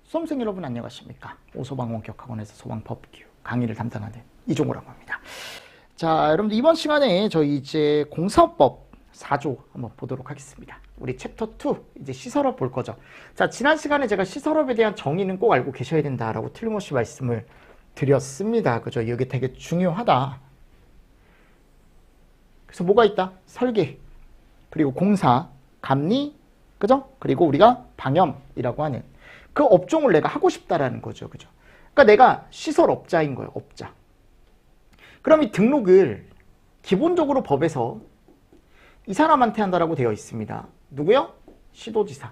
수험생 여러분 안녕하십니까? 오소방원격학원에서 소방법규 강의를 담당하는 이종호라고 합니다. 자, 여러분들 이번 시간에 저희 이제 공사법 4조 한번 보도록 하겠습니다. 우리 챕터 2 이제 시설업 볼 거죠. 자, 지난 시간에 제가 시설업에 대한 정의는 꼭 알고 계셔야 된다라고 틀림없이 말씀을 드렸습니다. 그죠? 이게 되게 중요하다. 그래서 뭐가 있다? 설계, 그리고 공사, 감리, 그죠? 그리고 우리가 방염이라고 하는 그 업종을 내가 하고 싶다라는 거죠. 그죠? 그러니까 내가 시설업자인 거예요. 업자. 그럼 이 등록을 기본적으로 법에서 이 사람한테 한다라고 되어 있습니다. 누구요? 시도지사.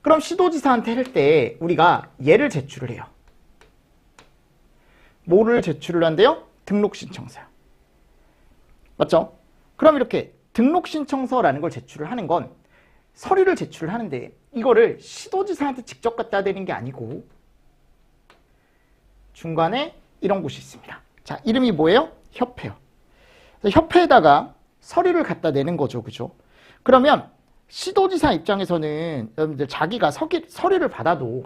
그럼 시도지사한테 할 때 우리가 얘를 제출을 해요. 뭐를 제출을 한대요? 등록신청서요. 맞죠? 그럼 이렇게 등록신청서라는 걸 제출을 하는 건 서류를 제출을 하는데 이거를 시도지사한테 직접 갖다 대는 게 아니고 중간에 이런 곳이 있습니다. 자, 이름이 뭐예요? 협회요. 협회에다가 서류를 갖다 내는 거죠. 그죠? 그러면 시도지사 입장에서는 여러분들 자기가 서류를 받아도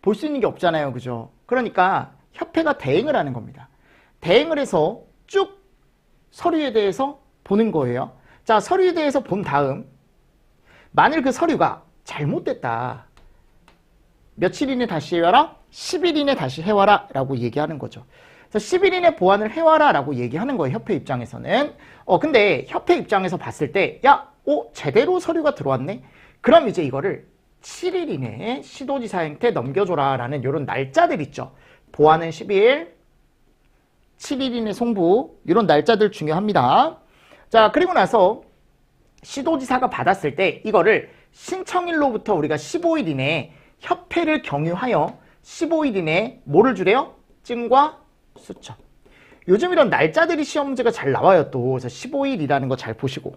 볼 수 있는 게 없잖아요. 그죠? 그러니까 협회가 대행을 하는 겁니다. 대행을 해서 쭉 서류에 대해서 보는 거예요. 자, 서류에 대해서 본 다음 만일 그 서류가 잘못됐다. 며칠 이내 다시 해와라? 10일 이내 다시 해와라 라고 얘기하는 거죠. 그래서 10일 이내 보완을 해와라 라고 얘기하는 거예요. 협회 입장에서는. 근데 협회 입장에서 봤을 때 야, 제대로 서류가 들어왔네? 그럼 이제 이거를 7일 이내에 시도지사한테 넘겨줘라 라는 이런 날짜들 있죠. 보완은 10일, 7일 이내 송부 이런 날짜들 중요합니다. 자, 그리고 나서 시도지사가 받았을 때 이거를 신청일로부터 우리가 15일 이내에 협회를 경유하여 15일 이내에 뭐를 주래요? 증과 수첩. 요즘 이런 날짜들이 시험 문제가 잘 나와요 또. 그래서 15일이라는 거 잘 보시고.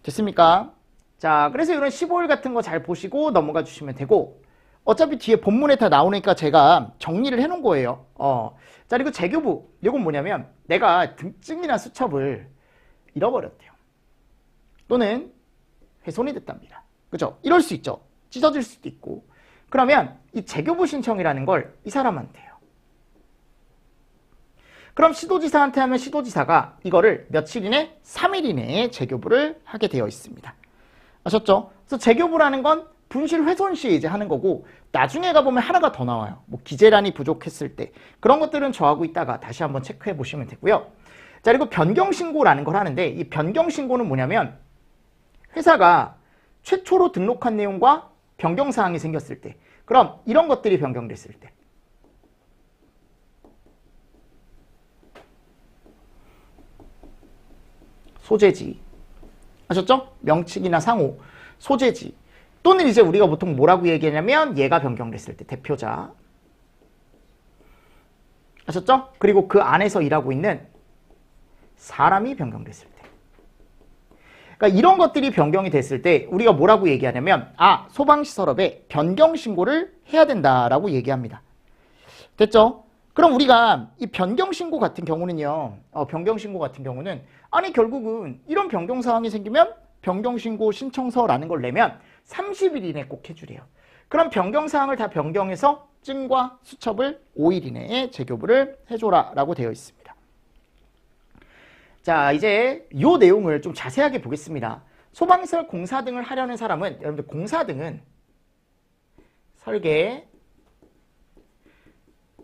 됐습니까? 자, 그래서 이런 15일 같은 거 잘 보시고 넘어가 주시면 되고 어차피 뒤에 본문에 다 나오니까 제가 정리를 해놓은 거예요. 자, 그리고 재교부. 이건 뭐냐면 내가 등증이나 수첩을 잃어버렸대요. 또는 훼손이 됐답니다. 그죠? 이럴 수 있죠. 찢어질 수도 있고. 그러면 이 재교부 신청이라는 걸 이 사람한테 해요. 그럼 시도지사한테 하면 시도지사가 이거를 며칠 이내? 3일 이내에 재교부를 하게 되어 있습니다. 아셨죠? 그래서 재교부라는 건 분실 훼손 시에 이제 하는 거고 나중에 가보면 하나가 더 나와요. 뭐 기재란이 부족했을 때 그런 것들은 저하고 있다가 다시 한번 체크해 보시면 되고요. 자, 그리고 변경신고라는 걸 하는데 이 변경신고는 뭐냐면 회사가 최초로 등록한 내용과 변경사항이 생겼을 때 그럼 이런 것들이 변경됐을 때 소재지 아셨죠? 명칭이나 상호 소재지 또는 이제 우리가 보통 뭐라고 얘기하냐면 얘가 변경됐을 때 대표자 아셨죠? 그리고 그 안에서 일하고 있는 사람이 변경됐을 때 그러니까 이런 것들이 변경이 됐을 때 우리가 뭐라고 얘기하냐면 소방시설업에 변경신고를 해야 된다라고 얘기합니다. 됐죠? 그럼 우리가 이 변경신고 같은 경우는요. 변경신고 같은 경우는 아니 결국은 이런 변경사항이 생기면 변경신고 신청서라는 걸 내면 30일 이내에 꼭 해주래요. 그럼 변경사항을 다 변경해서 증과 수첩을 5일 이내에 재교부를 해줘라 라고 되어 있습니다. 자, 이제 이 내용을 좀 자세하게 보겠습니다. 소방시설 공사 등을 하려는 사람은 여러분들 공사 등은 설계,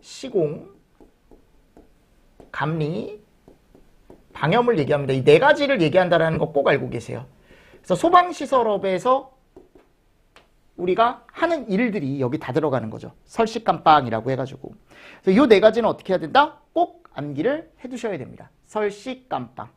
시공, 감리, 방염을 얘기합니다. 이 네 가지를 얘기한다는 거 꼭 알고 계세요. 그래서 소방시설업에서 우리가 하는 일들이 여기 다 들어가는 거죠. 설식감빵이라고 해가지고. 그래서 이 네 가지는 어떻게 해야 된다? 꼭 암기를 해두셔야 됩니다. 설식감빵.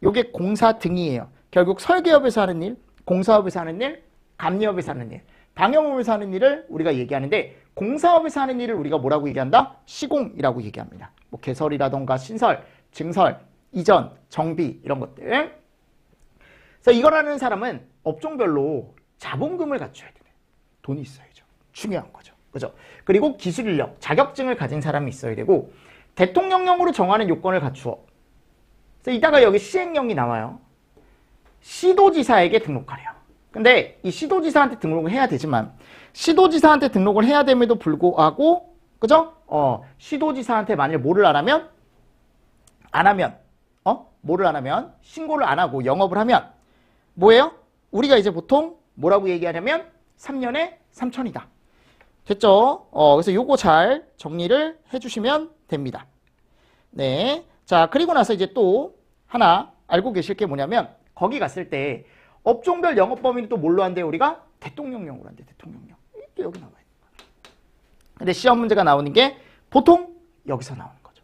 요게 공사 등이에요. 결국 설계업에서 하는 일, 공사업에서 하는 일, 감리업에서 하는 일, 방염업에서 하는 일을 우리가 얘기하는데 공사업에서 하는 일을 우리가 뭐라고 얘기한다? 시공이라고 얘기합니다. 뭐 개설이라던가 신설, 증설, 이전, 정비 이런 것들. 그래서 이걸 하는 사람은 업종별로 자본금을 갖춰야 돼요. 돈이 있어야죠. 중요한 거죠. 그죠? 그리고 기술 인력, 자격증을 가진 사람이 있어야 되고 대통령령으로 정하는 요건을 갖추어. 그래서 이따가 여기 시행령이 나와요. 시도지사에게 등록하래요. 근데 이 시도지사한테 등록을 해야 되지만 시도지사한테 등록을 해야 됨에도 불구하고 그죠? 시도지사한테 만일 뭐를 뭐를 안 하면 신고를 안 하고 영업을 하면 뭐예요? 우리가 이제 보통 뭐라고 얘기하냐면 3년에 3천이다. 됐죠? 그래서 요거 잘 정리를 해주시면 됩니다. 네. 자, 그리고 나서 이제 또 하나 알고 계실 게 뭐냐면 거기 갔을 때 업종별 영업 범위는 또 뭘로 한대요? 우리가 대통령령으로 한대. 대통령령. 또 여기 나와요. 근데 시험 문제가 나오는 게 보통 여기서 나오는 거죠.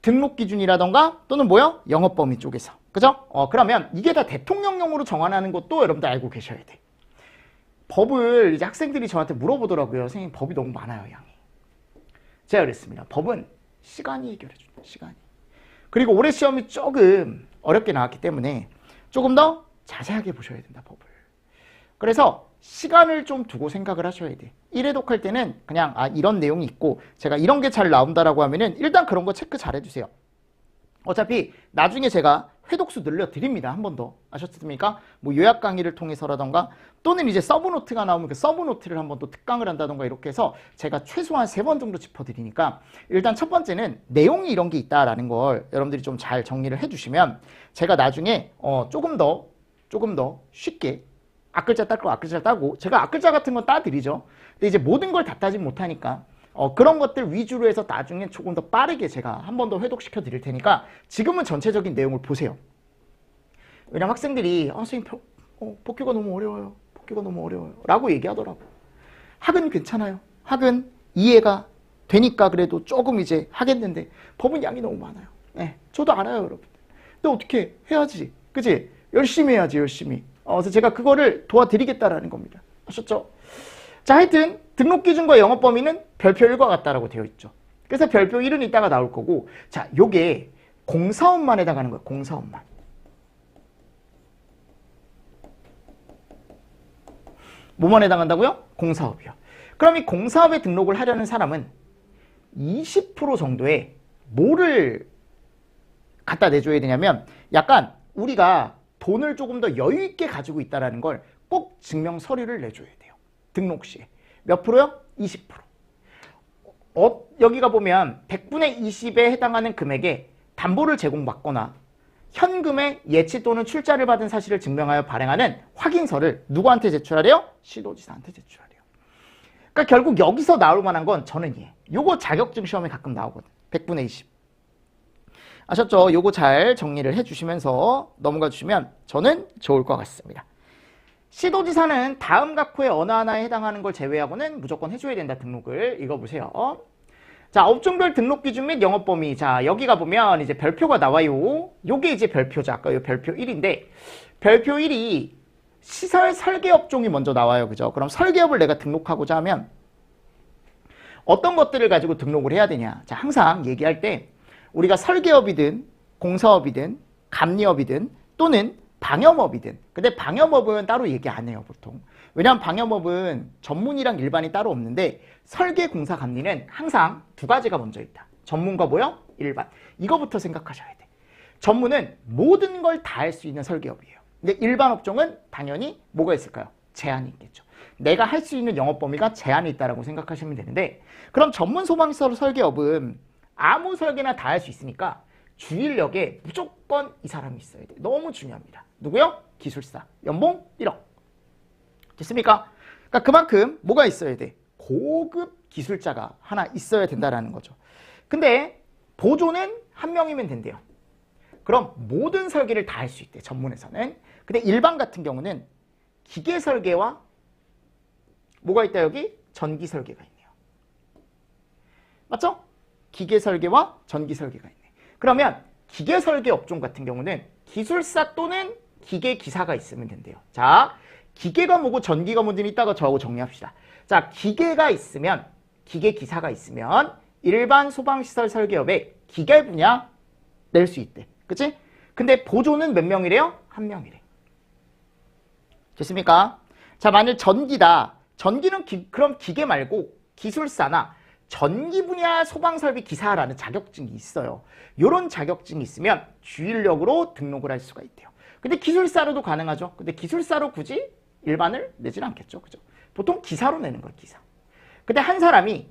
등록 기준이라던가 또는 뭐요? 영업 범위 쪽에서. 그죠? 그러면 이게 다 대통령령으로 정하는 것도 여러분들 알고 계셔야 돼. 법을 이제 학생들이 저한테 물어보더라고요. 선생님 법이 너무 많아요, 양이. 제가 그랬습니다. 법은 시간이 해결해준다. 시간이. 그리고 올해 시험이 조금 어렵게 나왔기 때문에 조금 더 자세하게 보셔야 된다. 법을. 그래서 시간을 좀 두고 생각을 하셔야 돼. 1회 독할 때는 그냥 이런 내용이 있고 제가 이런 게 잘 나온다라고 하면은 일단 그런 거 체크 잘 해주세요. 어차피 나중에 제가 회독수 늘려드립니다. 한 번 더. 아셨습니까? 뭐 요약 강의를 통해서라던가 또는 이제 서브노트가 나오면 그 서브노트를 한 번 또 특강을 한다던가 이렇게 해서 제가 최소한 3번 정도 짚어드리니까 일단 첫 번째는 내용이 이런 게 있다라는 걸 여러분들이 좀 잘 정리를 해주시면 제가 나중에 조금 더 쉽게 앞글자 딸 거 앞글자 따고 제가 앞글자 같은 건 따드리죠. 근데 이제 모든 걸 다 따지 못하니까 그런 것들 위주로 해서 나중에 조금 더 빠르게 제가 한 번 더 회독시켜 드릴 테니까 지금은 전체적인 내용을 보세요. 왜냐면 학생들이 선생님 복귀가 너무 어려워요. 복귀가 너무 어려워요. 라고 얘기하더라고. 학은 괜찮아요. 학은 이해가 되니까 그래도 조금 이제 하겠는데 법은 양이 너무 많아요. 네, 저도 알아요, 여러분. 근데 어떻게 해야지. 그치? 열심히 해야지, 열심히. 그래서 제가 그거를 도와드리겠다라는 겁니다. 아셨죠? 자, 하여튼 등록 기준과 영업 범위는 별표 1과 같다라고 되어 있죠. 그래서 별표 1은 이따가 나올 거고, 자, 요게 공사업만 해당하는 거예요. 공사업만. 뭐만 해당한다고요? 공사업이요. 그럼 이 공사업에 등록을 하려는 사람은 20% 정도의 뭐를 갖다 내줘야 되냐면 약간 우리가 돈을 조금 더 여유 있게 가지고 있다는 걸 꼭 증명 서류를 내줘야 돼요. 등록 시에. 몇 프로요? 20%. 여기가 보면 100분의 20에 해당하는 금액에 담보를 제공받거나 현금의 예치 또는 출자를 받은 사실을 증명하여 발행하는 확인서를 누구한테 제출하래요? 시도지사한테 제출하래요. 그러니까 결국 여기서 나올 만한 건 저는 요거 자격증 시험에 가끔 나오거든. 100분의 20. 아셨죠? 요거 잘 정리를 해주시면서 넘어가 주시면 저는 좋을 것 같습니다. 시도지사는 다음 각호의 어느 하나에 해당하는 걸 제외하고는 무조건 해줘야 된다. 등록을 읽어보세요. 자, 업종별 등록 기준 및 영업 범위. 자, 여기가 보면 이제 별표가 나와요. 요게 이제 별표죠. 아까 요 별표 1인데 별표 1이 시설 설계 업종이 먼저 나와요. 그죠? 그럼 설계업을 내가 등록하고자 하면 어떤 것들을 가지고 등록을 해야 되냐. 자, 항상 얘기할 때 우리가 설계업이든 공사업이든 감리업이든 또는 방염업이든. 근데 방염업은 따로 얘기 안 해요, 보통. 왜냐하면 방염업은 전문이랑 일반이 따로 없는데 설계, 공사, 감리는 항상 두 가지가 먼저 있다. 전문과 뭐요? 일반. 이거부터 생각하셔야 돼. 전문은 모든 걸 다 할 수 있는 설계업이에요. 근데 일반 업종은 당연히 뭐가 있을까요? 제한이 있겠죠. 내가 할 수 있는 영업 범위가 제한이 있다고 생각하시면 되는데 그럼 전문 소방시설 설계업은 아무 설계나 다 할 수 있으니까 주인력에 무조건 이 사람이 있어야 돼. 너무 중요합니다. 누구요? 기술사. 연봉 1억. 됐습니까? 그러니까 그만큼 뭐가 있어야 돼? 고급 기술자가 하나 있어야 된다라는 거죠. 근데 보조는 한 명이면 된대요. 그럼 모든 설계를 다 할 수 있대, 전문에서는. 근데 일반 같은 경우는 기계 설계와 뭐가 있다 여기? 전기 설계가 있네요. 맞죠? 기계 설계와 전기 설계가 있네. 그러면 기계 설계 업종 같은 경우는 기술사 또는 기계 기사가 있으면 된대요. 자, 기계가 뭐고 전기가 뭔지는 이따가 저하고 정리합시다. 자, 기계가 있으면, 기계 기사가 있으면 일반 소방시설 설계업에 기계 분야 낼 수 있대. 그치? 근데 보조는 몇 명이래요? 한 명이래. 됐습니까? 자, 만일 전기다. 전기는 그럼 기계 말고 기술사나 전기 분야 소방설비 기사라는 자격증이 있어요. 이런 자격증이 있으면 주인력으로 등록을 할 수가 있대요. 근데 기술사로도 가능하죠. 근데 기술사로 굳이 일반을 내진 않겠죠. 그죠? 보통 기사로 내는 거예요, 기사. 근데 한 사람이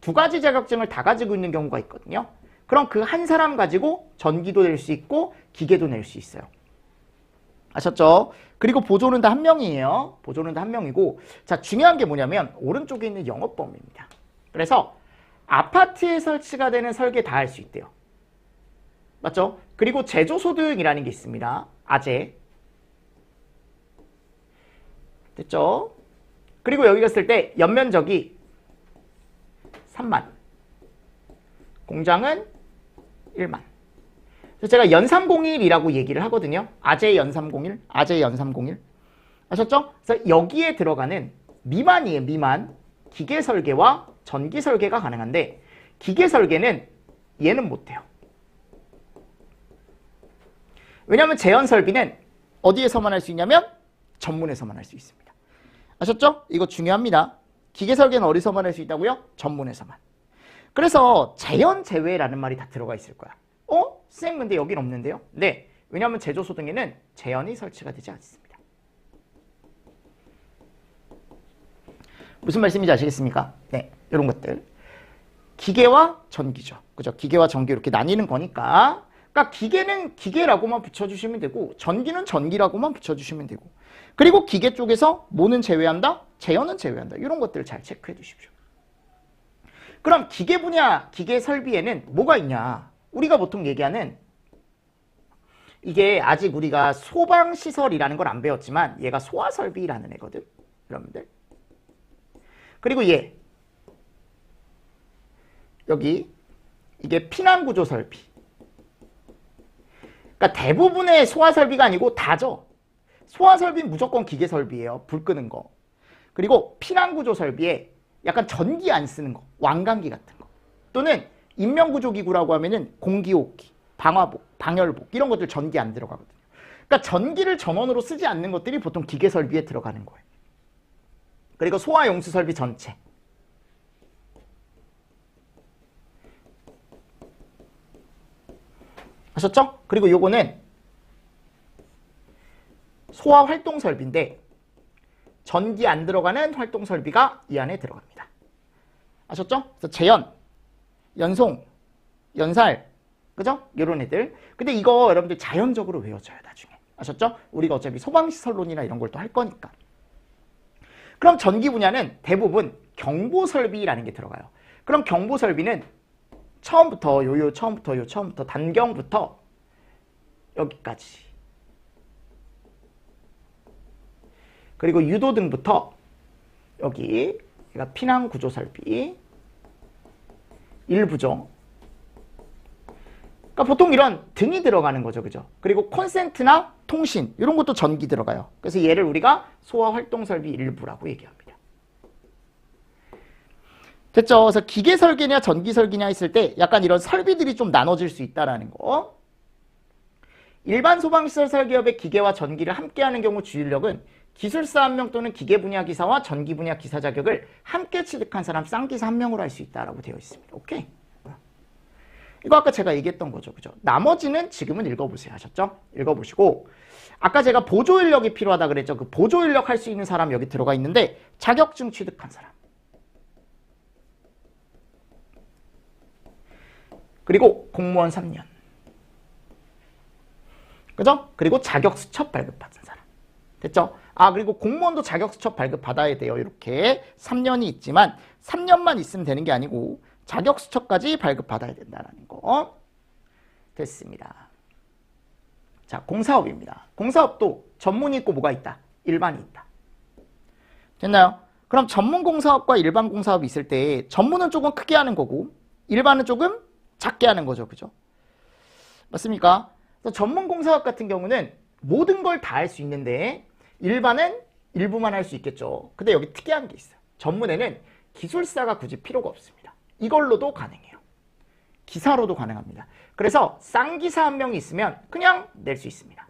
두 가지 자격증을 다 가지고 있는 경우가 있거든요. 그럼 그 한 사람 가지고 전기도 낼 수 있고 기계도 낼 수 있어요. 아셨죠? 그리고 보조는 다 한 명이에요. 보조는 다 한 명이고, 자, 중요한 게 뭐냐면 오른쪽에 있는 영업범위입니다. 그래서 아파트에 설치가 되는 설계 다 할 수 있대요. 맞죠? 그리고 제조소등이라는 게 있습니다. 아재. 됐죠? 그리고 여기 갔을 때 연면적이 3만. 공장은 1만. 그래서 제가 연301이라고 얘기를 하거든요. 아재 연301, 아재 연301. 아셨죠? 그래서 여기에 들어가는 미만이에요, 미만. 기계 설계와 전기 설계가 가능한데 기계 설계는 얘는 못해요. 왜냐하면 재현 설비는 어디에서만 할 수 있냐면 전문에서만 할 수 있습니다. 아셨죠? 이거 중요합니다. 기계 설계는 어디서만 할 수 있다고요? 전문에서만. 그래서 재현 제외라는 말이 다 들어가 있을 거야. 쌤 근데 여긴 없는데요? 네. 왜냐하면 제조소 등에는 재현이 설치가 되지 않습니다. 무슨 말씀인지 아시겠습니까? 네. 이런 것들. 기계와 전기죠. 그죠? 기계와 전기 이렇게 나뉘는 거니까. 그러니까 기계는 기계라고만 붙여주시면 되고 전기는 전기라고만 붙여주시면 되고 그리고 기계 쪽에서 뭐는 제외한다? 재현은 제외한다. 이런 것들을 잘 체크해 두십시오. 그럼 기계 분야, 기계 설비에는 뭐가 있냐? 우리가 보통 얘기하는 이게 아직 우리가 소방시설이라는 걸 안 배웠지만 얘가 소화설비라는 애거든. 여러분들. 그리고 얘 여기 이게 피난구조설비. 그러니까 대부분의 소화설비가 아니고 다죠. 소화설비는 무조건 기계설비예요. 불 끄는 거. 그리고 피난구조설비에 약간 전기 안 쓰는 거. 왕강기 같은 거. 또는 인명구조기구라고 하면은 공기호흡기, 방화복, 방열복 이런 것들 전기 안 들어가거든요. 그러니까 전기를 전원으로 쓰지 않는 것들이 보통 기계설비에 들어가는 거예요. 그리고 소화용수설비 전체. 아셨죠? 그리고 요거는 소화활동설비인데 전기 안 들어가는 활동설비가 이 안에 들어갑니다. 아셨죠? 그래서 재연, 연송, 연살, 그죠? 요런 애들. 근데 이거 여러분들 자연적으로 외워져요, 나중에. 아셨죠? 우리가 어차피 소방시설론이나 이런 걸 또 할 거니까. 그럼 전기 분야는 대부분 경보설비라는 게 들어가요. 그럼 경보설비는 처음부터 처음부터 단경부터 여기까지. 그리고 유도등부터 여기 피난구조설비 일부죠. 그러니까 보통 이런 등이 들어가는 거죠. 그죠? 그리고 콘센트나 통신 이런 것도 전기 들어가요. 그래서 얘를 우리가 소화활동설비 일부라고 얘기합니다. 됐죠? 그래서 기계 설계냐 전기 설계냐 했을 때 약간 이런 설비들이 좀 나눠질 수 있다라는 거. 일반 소방시설 설계업의 기계와 전기를 함께하는 경우 주인력은 기술사 1명 또는 기계 분야 기사와 전기 분야 기사 자격을 함께 취득한 사람 쌍기사 1명으로 할 수 있다라고 되어 있습니다. 오케이? 이거 아까 제가 얘기했던 거죠. 그죠? 나머지는 지금은 읽어보세요. 하셨죠? 읽어보시고 아까 제가 보조 인력이 필요하다 그랬죠. 그 보조 인력 할 수 있는 사람 여기 들어가 있는데 자격증 취득한 사람. 그리고 공무원 3년. 그죠? 그리고 자격수첩 발급받은 사람. 됐죠? 그리고 공무원도 자격수첩 발급받아야 돼요. 이렇게 3년이 있지만 3년만 있으면 되는 게 아니고 자격수첩까지 발급받아야 된다는 거. 됐습니다. 자, 공사업입니다. 공사업도 전문이 있고 뭐가 있다? 일반이 있다. 됐나요? 그럼 전문 공사업과 일반 공사업이 있을 때 전문은 조금 크게 하는 거고 일반은 조금 작게 하는 거죠. 그죠? 맞습니까? 그래서 전문 공사업 같은 경우는 모든 걸 다 할 수 있는데 일반은 일부만 할 수 있겠죠. 근데 여기 특이한 게 있어요. 전문에는 기술사가 굳이 필요가 없습니다. 이걸로도 가능해요. 기사로도 가능합니다. 그래서 쌍기사 1명이 있으면 그냥 낼 수 있습니다.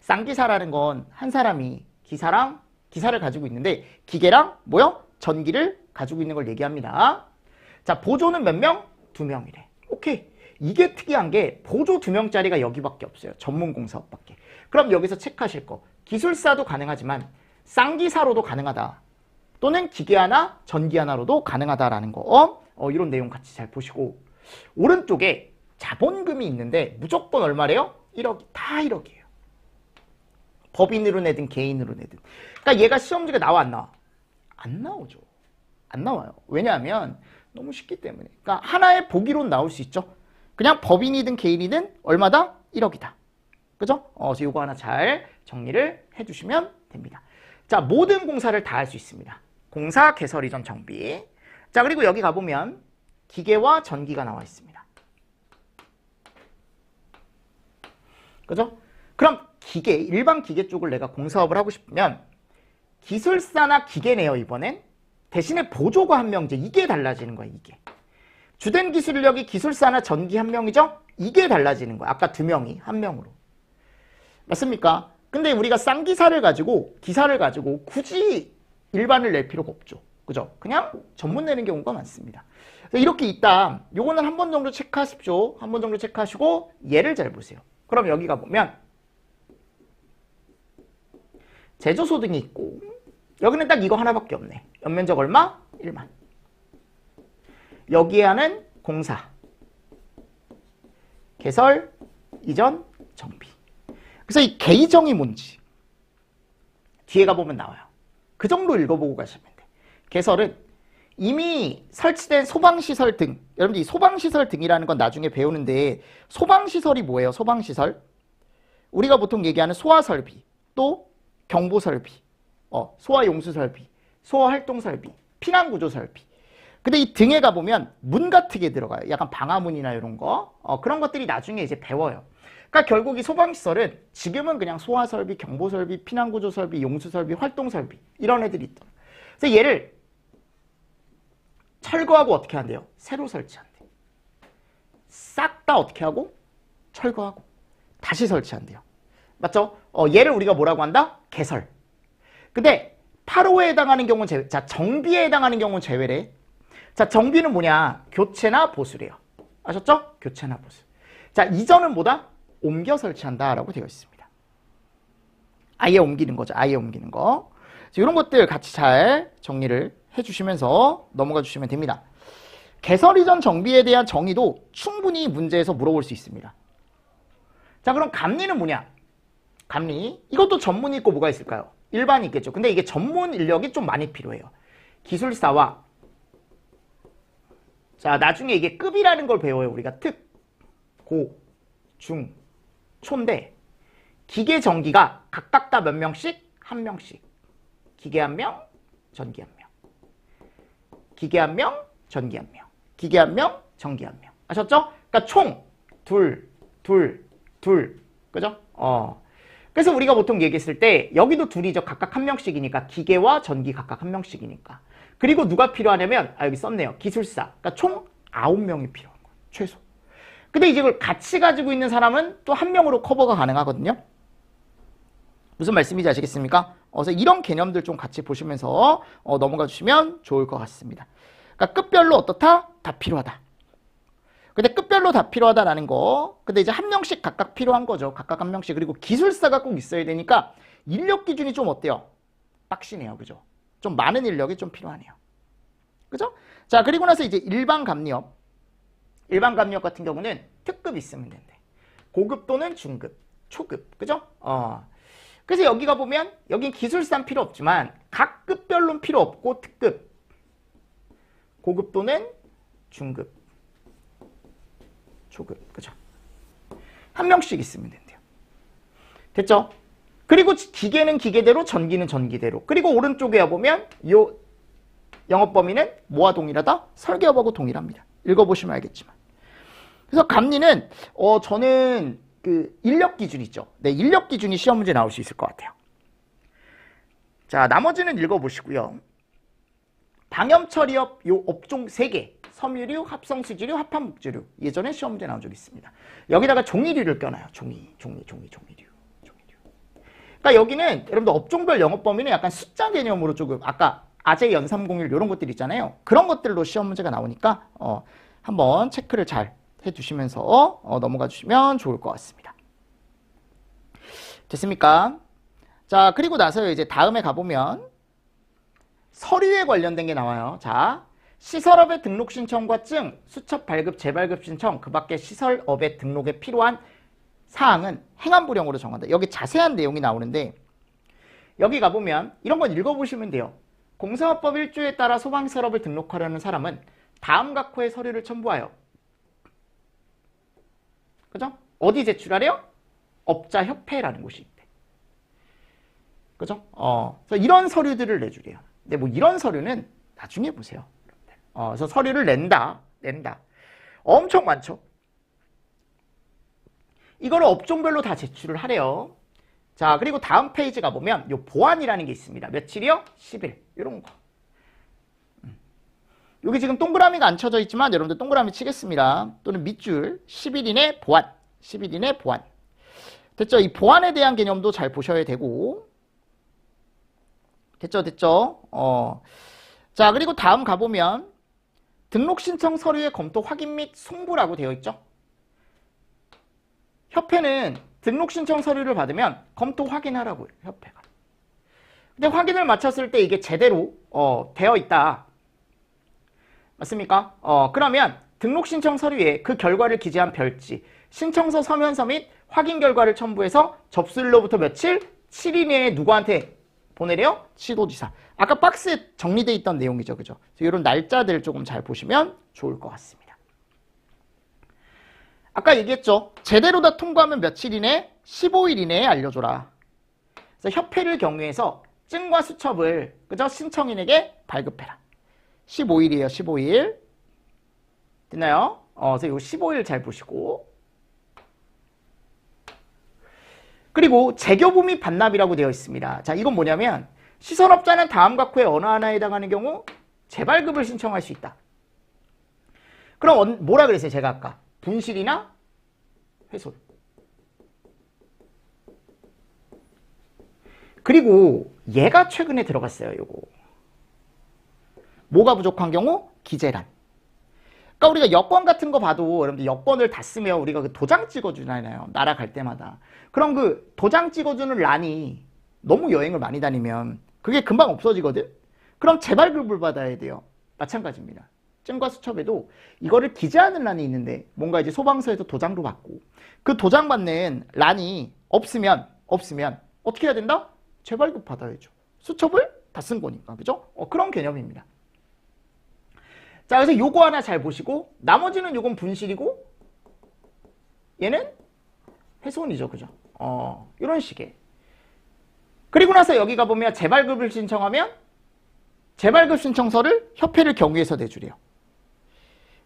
쌍기사라는 건 한 사람이 기사를 가지고 있는데 기계랑 뭐요? 전기를 가지고 있는 걸 얘기합니다. 자, 보조는 몇 명? 2명이래. 오케이. 이게 특이한 게 보조 2명짜리가 여기밖에 없어요. 전문공사업밖에. 그럼 여기서 체크하실 거. 기술사도 가능하지만 쌍기사로도 가능하다. 또는 기계 하나, 전기 하나로도 가능하다라는 거. 이런 내용 같이 잘 보시고 오른쪽에 자본금이 있는데 무조건 얼마래요? 1억이. 다 1억이에요. 법인으로 내든 개인으로 내든. 그러니까 얘가 시험 문제가 나와 안 나와? 안 나오죠. 안 나와요. 왜냐하면 너무 쉽기 때문에. 그러니까 하나의 보기론 나올 수 있죠. 그냥 법인이든 개인이든 얼마다? 1억이다. 그죠? 그래서 요거 하나 잘 정리를 해주시면 됩니다. 자, 모든 공사를 다 할 수 있습니다. 공사, 개설, 이전, 정비. 자, 그리고 여기 가보면 기계와 전기가 나와 있습니다. 그죠? 그럼 기계, 일반 기계 쪽을 내가 공사업을 하고 싶으면 기술사나 기계네요, 이번엔. 대신에 보조가 한 명이죠. 이게 달라지는 거야, 이게. 주된 기술력이 기술사나 전기 한 명이죠? 이게 달라지는 거야. 아까 2명이 한 명으로. 맞습니까? 근데 우리가 쌍기사를 가지고, 기사를 가지고 굳이 일반을 낼 필요가 없죠. 그죠? 그냥 전문 내는 경우가 많습니다. 이렇게 있다. 요거는 한 번 정도 체크하십시오. 한 번 정도 체크하시고 얘를 잘 보세요. 그럼 여기 가보면 제조소 등이 있고 여기는 딱 이거 하나밖에 없네. 연면적 얼마? 1만. 여기에 하는 공사, 개설, 이전, 정비. 그래서 이 개이정이 뭔지 뒤에 가보면 나와요. 그 정도 읽어보고 가시면 돼. 개설은 이미 설치된 소방시설 등, 여러분들 이 소방시설 등이라는 건 나중에 배우는데 소방시설이 뭐예요? 소방시설? 우리가 보통 얘기하는 소화설비, 또 경보설비, 소화용수설비, 소화활동설비, 피난구조설비. 근데 이 등에 가보면 문 같은 게 들어가요. 약간 방화문이나 이런 거. 그런 것들이 나중에 이제 배워요. 그러니까 결국 이 소방시설은 지금은 그냥 소화설비, 경보설비, 피난구조설비, 용수설비, 활동설비 이런 애들이 있더라고요. 그래서 얘를 철거하고 어떻게 한대요? 새로 설치한대요. 싹 다 어떻게 하고? 철거하고 다시 설치한대요. 맞죠? 얘를 우리가 뭐라고 한다? 개설. 근데 8호에 해당하는 경우는 제외. 자, 정비에 해당하는 경우는 제외래. 자, 정비는 뭐냐? 교체나 보수래요. 아셨죠? 교체나 보수. 자, 이전은 뭐다? 옮겨 설치한다라고 되어 있습니다. 아예 옮기는 거죠. 아예 옮기는 거. 이런 것들 같이 잘 정리를 해주시면서 넘어가 주시면 됩니다. 개설 이전 정비에 대한 정의도 충분히 문제에서 물어볼 수 있습니다. 자, 그럼 감리는 뭐냐? 감리. 이것도 전문이 있고 뭐가 있을까요? 일반이 있겠죠. 근데 이게 전문 인력이 좀 많이 필요해요. 기술사와 자, 나중에 이게 급이라는 걸 배워요. 우리가 특, 고, 중, 초인데 기계 전기가 각각 다 몇 명씩? 한 명씩. 기계 한 명, 전기 한 명. 기계 한 명, 전기 한 명. 기계 한 명, 전기 한 명. 아셨죠? 그러니까 총 둘. 그죠? 그래서 우리가 보통 얘기했을 때 여기도 둘이죠. 각각 한 명씩이니까. 기계와 전기 각각 한 명씩이니까. 그리고 누가 필요하냐면 여기 썼네요. 기술사. 그러니까 총 9명이 필요한 거예요. 최소. 근데 이제 이걸 같이 가지고 있는 사람은 또 한 명으로 커버가 가능하거든요. 무슨 말씀인지 아시겠습니까? 그래서 이런 개념들 좀 같이 보시면서 넘어가 주시면 좋을 것 같습니다. 그러니까 급별로 어떻다? 다 필요하다. 근데 급별로 다 필요하다라는 거. 근데 이제 한 명씩 각각 필요한 거죠. 각각 한 명씩. 그리고 기술사가 꼭 있어야 되니까 인력 기준이 좀 어때요? 빡시네요. 그죠? 좀 많은 인력이 좀 필요하네요. 그죠? 자, 그리고 나서 이제 일반 감리업. 일반 감리업 같은 경우는 특급 있으면 된대. 고급 또는 중급, 초급. 그죠? 그래서 여기가 보면 여긴 기술사는 필요 없지만 각 급별로는 필요 없고 특급, 고급 또는 중급, 초급. 그죠? 한 명씩 있으면 된대요. 됐죠? 그리고 기계는 기계대로, 전기는 전기대로. 그리고 오른쪽에 보면 요 영업 범위는 뭐와 동일하다? 설계업하고 동일합니다. 읽어보시면 알겠지만. 그래서 감리는 저는 그 인력 기준 있죠. 네, 인력 기준이 시험 문제 나올 수 있을 것 같아요. 자, 나머지는 읽어보시고요. 방염 처리업 요 업종 3개. 섬유류, 합성수지류, 합판목재류. 예전에 시험 문제 나온 적 있습니다. 여기다가 종이류를 껴놔요. 종이류. 그러니까 여기는 여러분들 업종별 영업 범위는 약간 숫자 개념으로 조금 아까 아재 연301 이런 것들 있잖아요. 그런 것들로 시험 문제가 나오니까 한번 체크를 잘 해두시면서 넘어가 주시면 좋을 것 같습니다. 됐습니까? 자, 그리고 나서 이제 다음에 가보면 서류에 관련된 게 나와요. 자, 시설업의 등록 신청과 증, 수첩 발급, 재발급 신청, 그 밖에 시설업의 등록에 필요한 사항은 행안부령으로 정한다. 여기 자세한 내용이 나오는데 여기 가보면 이런 건 읽어보시면 돼요. 공사업법 1조에 따라 소방시설업을 등록하려는 사람은 다음 각호의 서류를 첨부하여 그죠? 어디 제출하래요? 업자협회라는 곳이 있대. 그죠? 그래서 이런 서류들을 내주래요. 근데 뭐 이런 서류는 나중에 보세요. 그래서 서류를 낸다. 엄청 많죠? 이거를 업종별로 다 제출을 하래요. 자, 그리고 다음 페이지 가보면 요 보안이라는 게 있습니다. 며칠이요? 10일. 이런 거. 여기 지금 동그라미가 안 쳐져 있지만 여러분들 동그라미 치겠습니다. 또는 밑줄 10일 이내 보안. 10일 이내 보안. 됐죠? 이 보안에 대한 개념도 잘 보셔야 되고. 됐죠? 자, 그리고 다음 가보면 등록 신청 서류의 검토 확인 및 송부라고 되어 있죠? 협회는 등록 신청 서류를 받으면 검토 확인하라고 해요, 협회가. 근데 확인을 마쳤을 때 이게 제대로 되어 있다. 맞습니까? 그러면 등록 신청 서류에 그 결과를 기재한 별지, 신청서 서면서 및 확인 결과를 첨부해서 접수일로부터 며칠? 7일 내에 누구한테 보내래요? 시도지사. 아까 박스에 정리되어 있던 내용이죠. 그죠? 이런 날짜들 조금 잘 보시면 좋을 것 같습니다. 아까 얘기했죠. 제대로 다 통과하면 며칠 이내? 15일 이내에 알려줘라. 그래서 협회를 경유해서 증과 수첩을 그죠? 신청인에게 발급해라. 15일이에요. 15일. 됐나요? 그래서 요 15일 잘 보시고. 그리고 재교부 및 반납이라고 되어 있습니다. 자, 이건 뭐냐면 시설업자는 다음 각호의 어느 하나에 해당하는 경우 재발급을 신청할 수 있다. 그럼 뭐라 그랬어요? 제가 아까 분실이나 훼손. 그리고 얘가 최근에 들어갔어요. 요거. 뭐가 부족한 경우? 기재란. 그러니까 우리가 여권 같은 거 봐도 여러분들 여권을 다 쓰면 우리가 그 도장 찍어주잖아요. 나라 갈 때마다. 그럼 그 도장 찍어주는 란이 너무 여행을 많이 다니면 그게 금방 없어지거든? 그럼 재발급을 받아야 돼요. 마찬가지입니다. 증과 수첩에도 이거를 기재하는 란이 있는데 뭔가 이제 소방서에서 도장도 받고 그 도장 받는 란이 없으면 어떻게 해야 된다? 재발급 받아야죠. 수첩을 다 쓴 거니까. 그죠? 그런 개념입니다. 자, 그래서 요거 하나 잘 보시고 나머지는 요건 분실이고 얘는 훼손이죠. 그죠? 이런 식의. 그리고 나서 여기 가보면 재발급을 신청하면 재발급 신청서를 협회를 경유해서 내주래요.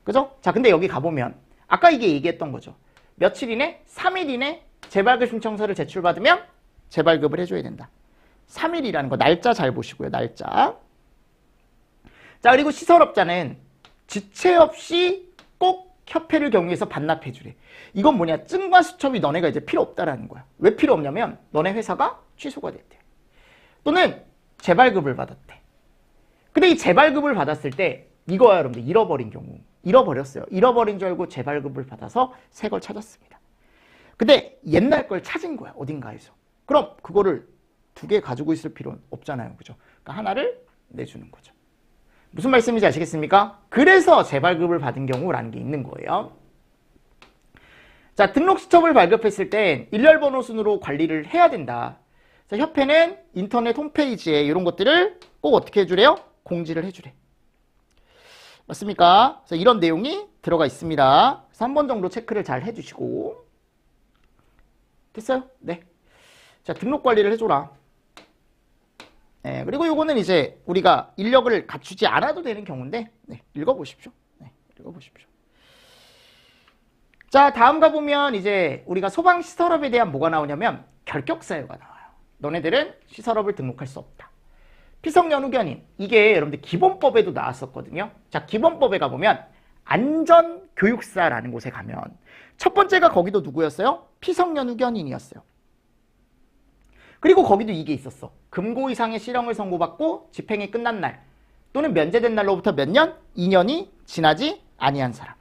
그죠? 자, 근데 여기 가보면 아까 이게 얘기했던 거죠. 며칠 이내? 3일 이내 재발급 신청서를 제출받으면 재발급을 해줘야 된다. 3일이라는 거 날짜 잘 보시고요. 날짜. 자, 그리고 시설업자는 지체 없이 꼭 협회를 경유해서 반납해주래. 이건 뭐냐? 증과 수첩이 너네가 이제 필요 없다라는 거야. 왜 필요 없냐면 너네 회사가 취소가 됐대. 또는 재발급을 받았대. 근데 이 재발급을 받았을 때 이거야 여러분들 잃어버린 경우. 잃어버렸어요. 잃어버린 줄 알고 재발급을 받아서 새 걸 찾았습니다. 근데 옛날 걸 찾은 거야. 어딘가에서. 그럼 그거를 2개 가지고 있을 필요는 없잖아요. 그죠? 그러니까 하나를 내주는 거죠. 무슨 말씀인지 아시겠습니까? 그래서 재발급을 받은 경우라는 게 있는 거예요. 자, 등록 수첩을 발급했을 땐 일렬번호 순으로 관리를 해야 된다. 자, 협회는 인터넷 홈페이지에 이런 것들을 꼭 어떻게 해주래요? 공지를 해주래. 맞습니까? 그래서 이런 내용이 들어가 있습니다. 그래서 한 번 정도 체크를 잘 해주시고. 됐어요? 네. 자, 등록 관리를 해줘라. 네, 그리고 요거는 이제 우리가 인력을 갖추지 않아도 되는 경우인데, 네, 읽어보십시오. 네, 읽어보십시오. 자, 다음 가보면 이제 우리가 소방시설업에 대한 뭐가 나오냐면 결격사유가 나와요. 너네들은 시설업을 등록할 수 없다. 피성연후견인. 이게 여러분들 기본법에도 나왔었거든요. 자, 기본법에 가보면 안전교육사라는 곳에 가면 첫 번째가 거기도 누구였어요? 피성연후견인이었어요. 그리고 거기도 이게 있었어. 금고 이상의 실형을 선고받고 집행이 끝난 날 또는 면제된 날로부터 몇 년? 2년이 지나지 아니한 사람.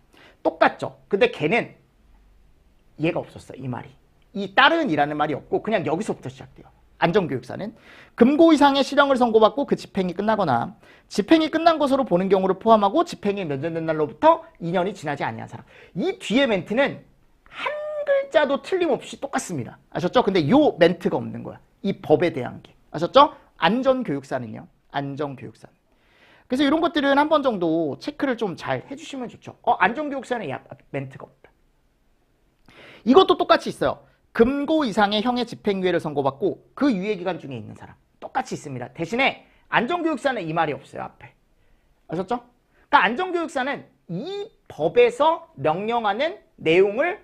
똑같죠. 근데 걔는 얘가 없었어. 이 말이. 이 딸은이라는 말이 없고 그냥 여기서부터 시작돼요. 안전교육사는 금고 이상의 실형을 선고받고 그 집행이 끝나거나 집행이 끝난 것으로 보는 경우를 포함하고 집행이 면제된 날로부터 2년이 지나지 아니한 사람. 이 뒤에 멘트는 한 글자도 틀림없이 똑같습니다. 아셨죠? 근데 요 멘트가 없는 거야. 이 법에 대한 게. 아셨죠? 안전교육사는요. 안전교육사는. 그래서 이런 것들은 한 번 정도 체크를 좀 잘 해주시면 좋죠. 안전교육사는 멘트가 없다. 이것도 똑같이 있어요. 금고 이상의 형의 집행유예를 선고받고 그 유예기간 중에 있는 사람. 똑같이 있습니다. 대신에 안전교육사는 이 말이 없어요. 앞에. 아셨죠? 그러니까 안전교육사는 이 법에서 명령하는 내용을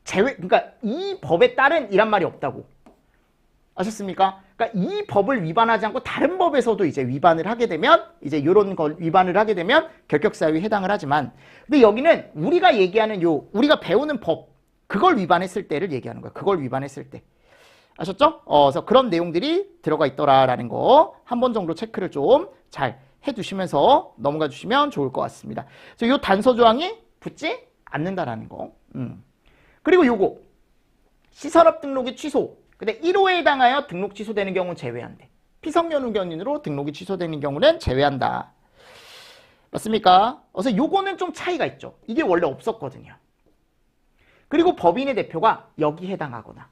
그러니까 이 법에 따른 이란 말이 없다고. 아셨습니까? 그러니까 이 법을 위반하지 않고 다른 법에서도 이제 위반을 하게 되면 이제 이런 걸 위반을 하게 되면 결격사유에 해당을 하지만 근데 여기는 우리가 얘기하는 우리가 배우는 법 그걸 위반했을 때를 얘기하는 거야. 그걸 위반했을 때. 아셨죠? 그래서 그런 내용들이 들어가 있더라라는 거 한 번 정도 체크를 좀 잘 해두시면서 넘어가 주시면 좋을 것 같습니다. 그래서 이 단서 조항이 붙지 않는다라는 거. 그리고 요거 시설업 등록이 취소. 근데 1호에 해당하여 등록 취소되는 경우는 제외한대. 피성년후견인으로 등록이 취소되는 경우는 제외한다. 맞습니까? 그래서 요거는 좀 차이가 있죠. 이게 원래 없었거든요. 그리고 법인의 대표가 여기 해당하거나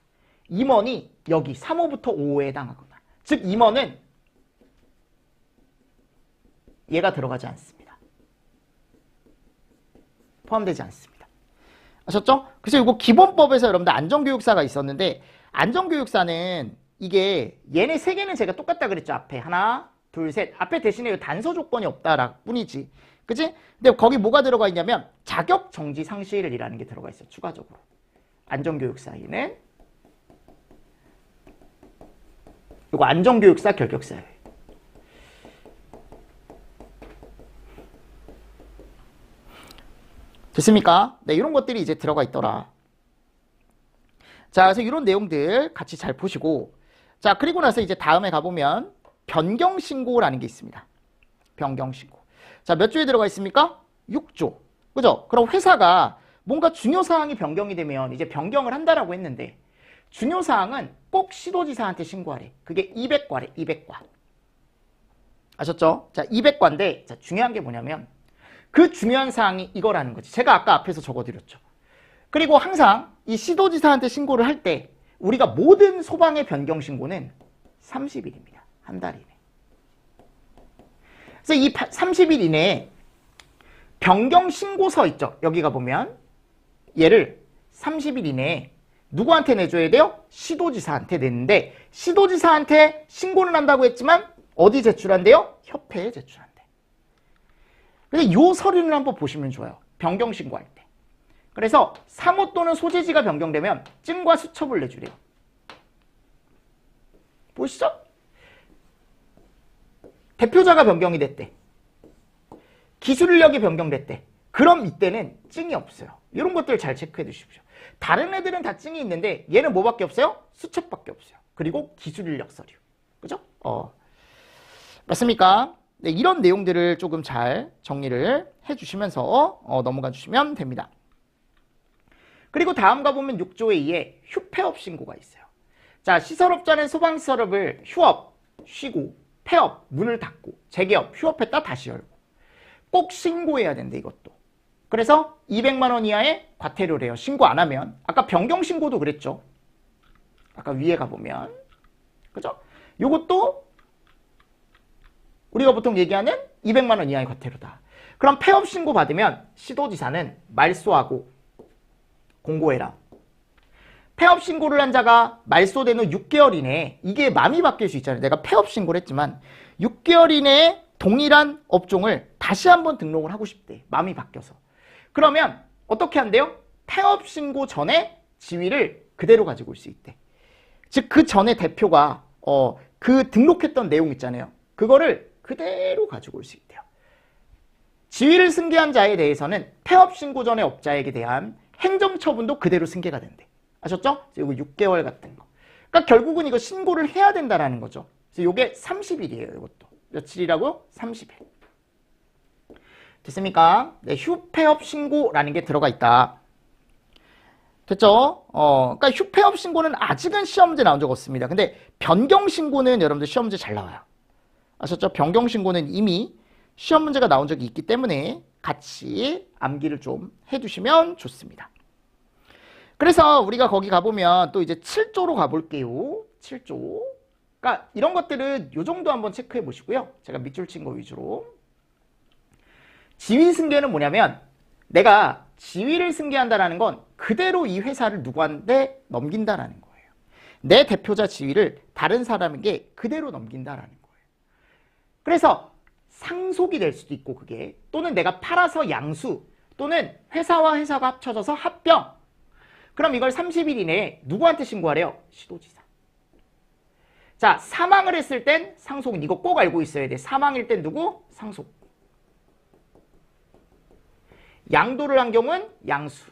임원이 여기 3호부터 5호에 해당하거나 즉 임원은 얘가 들어가지 않습니다. 포함되지 않습니다. 아셨죠? 그래서 이거 기본법에서 여러분들 안전교육사가 있었는데 안전교육사는 이게 얘네 세 개는 제가 똑같다 그랬죠. 앞에 하나, 둘, 셋. 앞에 대신에 단서 조건이 없다라 뿐이지. 그치? 근데 거기 뭐가 들어가 있냐면 자격 정지 상실이라는 게 들어가 있어요. 추가적으로. 안전교육사에는 이거 안전교육사 결격사예요. 됐습니까? 네, 이런 것들이 이제 들어가 있더라. 자, 그래서 이런 내용들 같이 잘 보시고 자, 그리고 나서 이제 다음에 가보면 변경신고라는 게 있습니다. 변경신고. 자, 몇 조에 들어가 있습니까? 6조. 그죠? 그럼 회사가 뭔가 중요사항이 변경이 되면 이제 변경을 한다라고 했는데 중요사항은 꼭 시도지사한테 신고하래. 그게 200과래. 200과. 아셨죠? 자, 200과인데 자, 중요한 게 뭐냐면 그 중요한 사항이 이거라는 거지. 제가 아까 앞에서 적어드렸죠. 그리고 항상 이 시도지사한테 신고를 할 때 우리가 모든 소방의 변경 신고는 30일입니다. 한 달 이내. 그래서 이 30일 이내에 변경 신고서 있죠. 여기 가보면 얘를 30일 이내에 누구한테 내줘야 돼요? 시도지사한테 내는데 시도지사한테 신고를 한다고 했지만 어디 제출한대요? 협회에 제출한대. 그래서 이 서류를 한번 보시면 좋아요. 변경 신고할 때. 그래서 사무 또는 소재지가 변경되면 증과 수첩을 내주래요. 보시죠? 대표자가 변경이 됐대. 기술인력이 변경됐대. 그럼 이때는 증이 없어요. 이런 것들 잘 체크해 두십시오. 다른 애들은 다 증이 있는데 얘는 뭐밖에 없어요? 수첩밖에 없어요. 그리고 기술인력 서류. 그죠? 맞습니까? 네, 이런 내용들을 조금 잘 정리를 해주시면서 넘어가 주시면 됩니다. 그리고 다음 가보면 6조에 의해 휴폐업 신고가 있어요. 자, 시설업자는 소방시설업을 휴업, 쉬고, 폐업, 문을 닫고, 재개업, 휴업했다 다시 열고. 꼭 신고해야 된대, 이것도. 그래서 200만 원 이하의 과태료래요. 신고 안 하면. 아까 변경 신고도 그랬죠. 아까 위에 가보면. 그죠? 요것도 우리가 보통 얘기하는 200만 원 이하의 과태료다. 그럼 폐업 신고 받으면 시도지사는 말소하고 공고해라. 폐업 신고를 한 자가 말소된 후 6개월 이내에 이게 맘이 바뀔 수 있잖아요. 내가 폐업 신고를 했지만 6개월 이내에 동일한 업종을 다시 한번 등록을 하고 싶대. 맘이 바뀌어서. 그러면 어떻게 한대요? 폐업 신고 전에 지위를 그대로 가지고 올 수 있대. 즉 그 전에 대표가 그 등록했던 내용 있잖아요. 그거를 그대로 가지고 올 수 있대요. 지위를 승계한 자에 대해서는 폐업 신고 전의 업자에게 대한 행정처분도 그대로 승계가 된대. 아셨죠? 이거 6개월 같은 거. 그러니까 결국은 이거 신고를 해야 된다라는 거죠. 그래서 이게 30일이에요. 이것도. 며칠이라고? 30일. 됐습니까? 네, 휴폐업 신고라는 게 들어가 있다. 됐죠? 그러니까 휴폐업 신고는 아직은 시험 문제 나온 적 없습니다. 근데 변경 신고는 여러분들 시험 문제 잘 나와요. 아셨죠? 변경 신고는 이미 시험 문제가 나온 적이 있기 때문에 같이 암기를 좀 해두시면 좋습니다. 그래서 우리가 거기 가보면 또 이제 7조로 가볼게요. 7조. 그러니까 이런 것들은 요 정도 한번 체크해 보시고요. 제가 밑줄 친 거 위주로. 지위 승계는 뭐냐면 내가 지위를 승계한다라는 건 그대로 이 회사를 누구한테 넘긴다라는 거예요. 내 대표자 지위를 다른 사람에게 그대로 넘긴다라는 거예요. 그래서 상속이 될 수도 있고 그게 또는 내가 팔아서 양수 또는 회사와 회사가 합쳐져서 합병. 그럼 이걸 30일 이내에 누구한테 신고하래요? 시도지사. 자, 사망을 했을 땐 상속인. 이거 꼭 알고 있어야 돼. 사망일 땐 누구? 상속. 양도를 한 경우는 양수.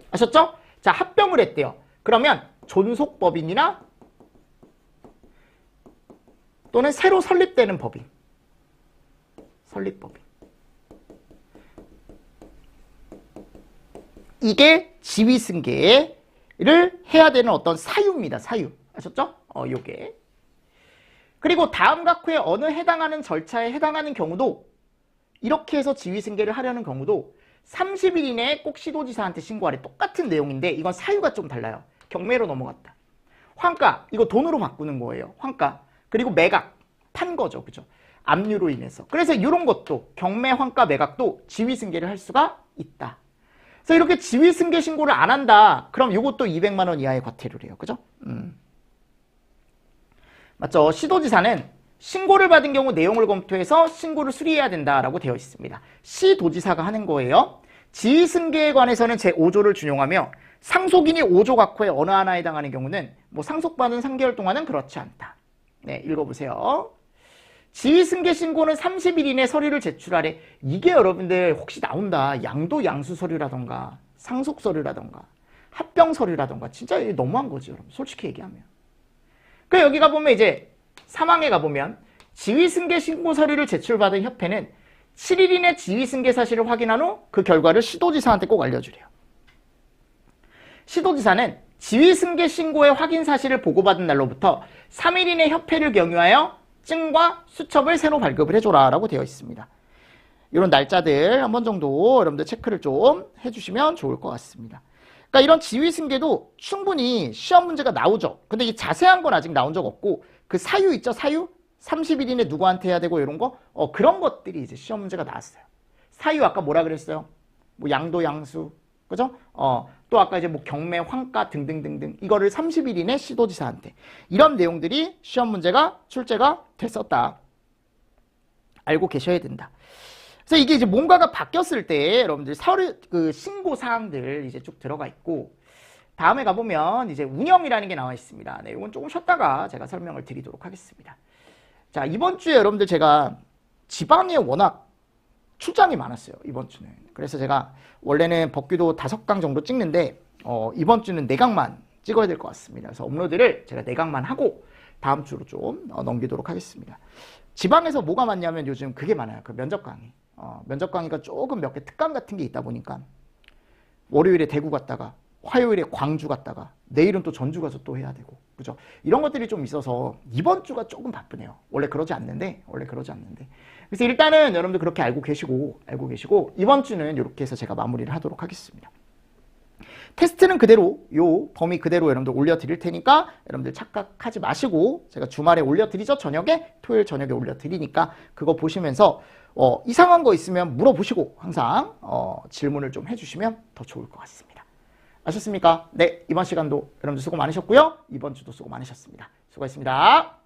아셨죠? 자, 합병을 했대요. 그러면 존속법인이나 또는 새로 설립되는 법인. 설립법인. 이게 지위승계를 해야 되는 어떤 사유입니다. 사유. 아셨죠? 요게. 그리고 다음 각호에 어느 해당하는 절차에 해당하는 경우도 이렇게 해서 지위승계를 하려는 경우도 30일 이내에 꼭 시도지사한테 신고하래. 똑같은 내용인데 이건 사유가 좀 달라요. 경매로 넘어갔다. 환가. 이거 돈으로 바꾸는 거예요. 환가. 그리고 매각. 판 거죠. 그죠? 압류로 인해서. 그래서 이런 것도 경매, 환가, 매각도 지위승계를 할 수가 있다. 그래서 이렇게 지위승계 신고를 안 한다. 그럼 이것도 200만 원 이하의 과태료래요. 그죠? 맞죠? 시도지사는 신고를 받은 경우 내용을 검토해서 신고를 수리해야 된다라고 되어 있습니다. 시도지사가 하는 거예요. 지위승계에 관해서는 제5조를 준용하며 상속인이 5조 각호에 어느 하나에 해당하는 경우는 뭐 상속받은 3개월 동안은 그렇지 않다. 네, 읽어보세요. 지위승계 신고는 30일 이내 서류를 제출하래. 이게 여러분들 혹시 나온다. 양도 양수 서류라던가 상속 서류라던가 합병 서류라던가 진짜 너무한 거지 여러분. 솔직히 얘기하면. 그 여기 가보면 이제 사망에 가보면 지위승계 신고 서류를 제출받은 협회는 7일 이내 지위승계 사실을 확인한 후 그 결과를 시도지사한테 꼭 알려주래요. 시도지사는 지위승계 신고의 확인 사실을 보고받은 날로부터 3일 이내 협회를 경유하여 증과 수첩을 새로 발급을 해줘라 라고 되어 있습니다. 이런 날짜들 한 번 정도 여러분들 체크를 좀 해주시면 좋을 것 같습니다. 그러니까 이런 지위승계도 충분히 시험 문제가 나오죠. 근데 이 자세한 건 아직 나온 적 없고 그 사유 있죠? 사유? 30일 이내 누구한테 해야 되고 이런 거? 그런 것들이 이제 시험 문제가 나왔어요. 사유 아까 뭐라 그랬어요? 뭐 양도 양수. 그죠? 또 아까 이제 뭐 경매, 환가 등등등등 이거를 30일 이내 시도지사한테 이런 내용들이 시험 문제가 출제가 됐었다. 알고 계셔야 된다. 그래서 이게 이제 뭔가가 바뀌었을 때 여러분들 서류 그 신고 사항들 이제 쭉 들어가 있고 다음에 가보면 이제 운영이라는 게 나와 있습니다. 네, 이건 조금 쉬었다가 제가 설명을 드리도록 하겠습니다. 자, 이번 주에 여러분들 제가 지방에 워낙 출장이 많았어요. 이번 주는. 그래서 제가 원래는 법규도 5강 정도 찍는데 이번 주는 4강만 찍어야 될 것 같습니다. 그래서 업로드를 제가 4강만 하고 다음 주로 좀 넘기도록 하겠습니다. 지방에서 뭐가 많냐면 요즘 그게 많아요. 그 면접 강의. 면접 강의가 조금 몇 개 특강 같은 게 있다 보니까 월요일에 대구 갔다가 화요일에 광주 갔다가 내일은 또 전주 가서 또 해야 되고 그죠? 이런 것들이 좀 있어서 이번 주가 조금 바쁘네요. 원래 그러지 않는데 그래서 일단은 여러분들 그렇게 알고 계시고 이번 주는 이렇게 해서 제가 마무리를 하도록 하겠습니다. 테스트는 그대로 요 범위 그대로 여러분들 올려드릴 테니까 여러분들 착각하지 마시고 제가 주말에 올려드리죠. 토요일 저녁에 올려드리니까 그거 보시면서 이상한 거 있으면 물어보시고 항상 질문을 좀 해주시면 더 좋을 것 같습니다. 아셨습니까? 네, 이번 시간도 여러분들 수고 많으셨고요. 이번 주도 수고 많으셨습니다. 수고하셨습니다.